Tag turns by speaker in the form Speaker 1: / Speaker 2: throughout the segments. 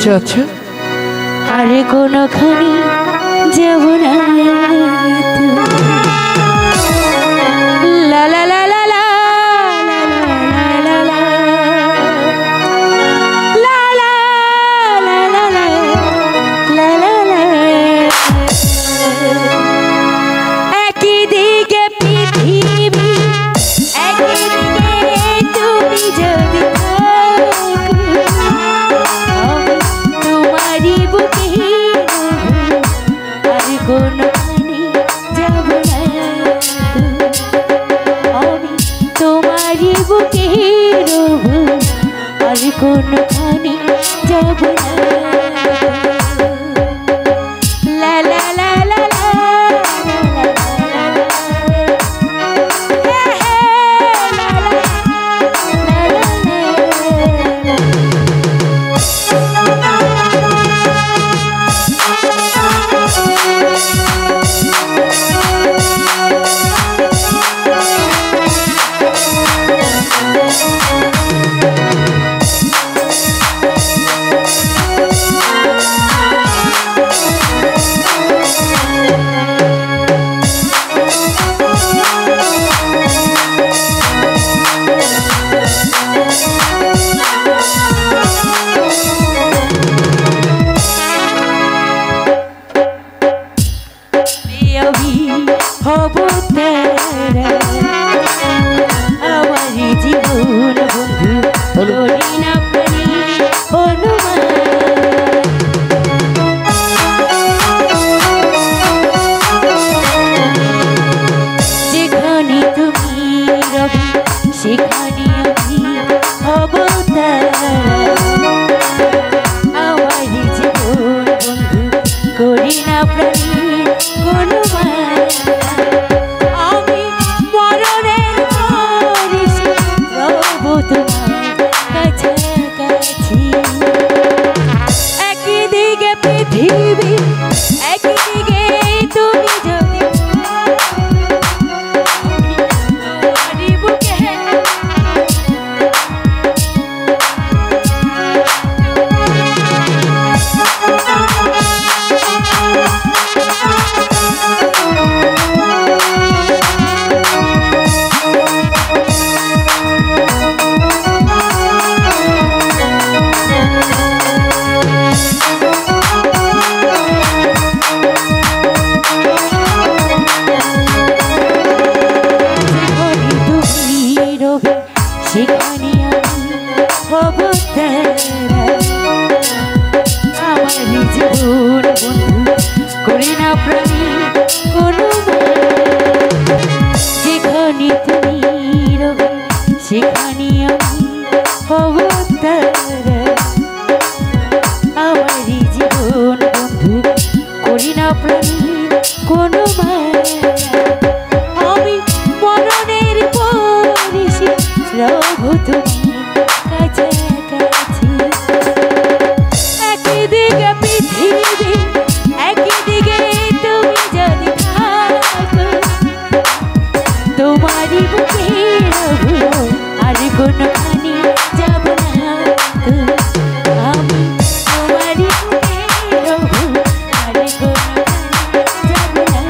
Speaker 1: আচ্ছা আচ্ছা
Speaker 2: আর কোনখানি যাব না লা লা লা লা লা কোনখানি যাব না লা লা লা লা লা হব তারা আমার জীবন বন্ধু করি না পারি অনুমান যেখানে তুমি রবি সেখানে আমি হব তারা আমার জীবন বন্ধু করি না পারি অনুমান একদিকে পৃথিবী একদিকে তুমি যদি বুকে সেখানে আমি হব তারা আমার জীবন বন্ধু করি না প্রাণী কোনো যেখানে তুমি রবে সেখানে আমি হব তারা আমার জীবন বন্ধু করি না প্রাণী কোনো আমি মরণের পরিশি রঘু তুমি কাছাকাছি একদিকে পৃথিবী একদিকে তুমি যদি থাকো তোমারই বুকে রঘু আর কোনখানি যাব না আমি তোমারই বুকে রঘু আর কোনখানি যাব না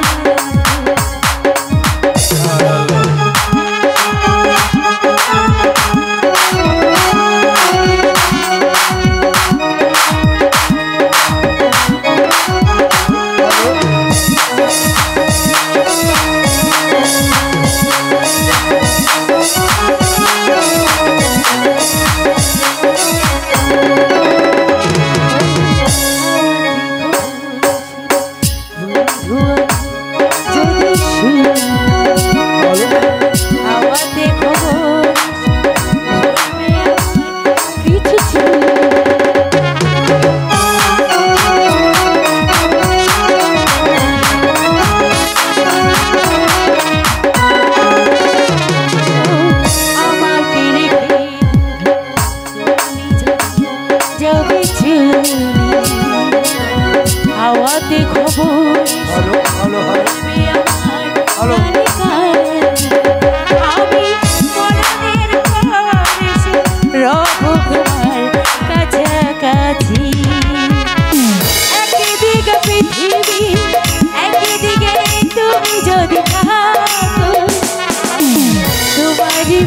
Speaker 2: হাওয়াতে খবর আমি মরণের পর রব তোমার কাছাকাছি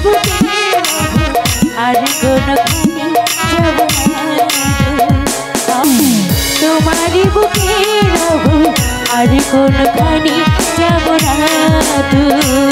Speaker 2: বুকে আর কোনখানি যাব না তোমারই বুকে রব আর কোনখানি যাব না।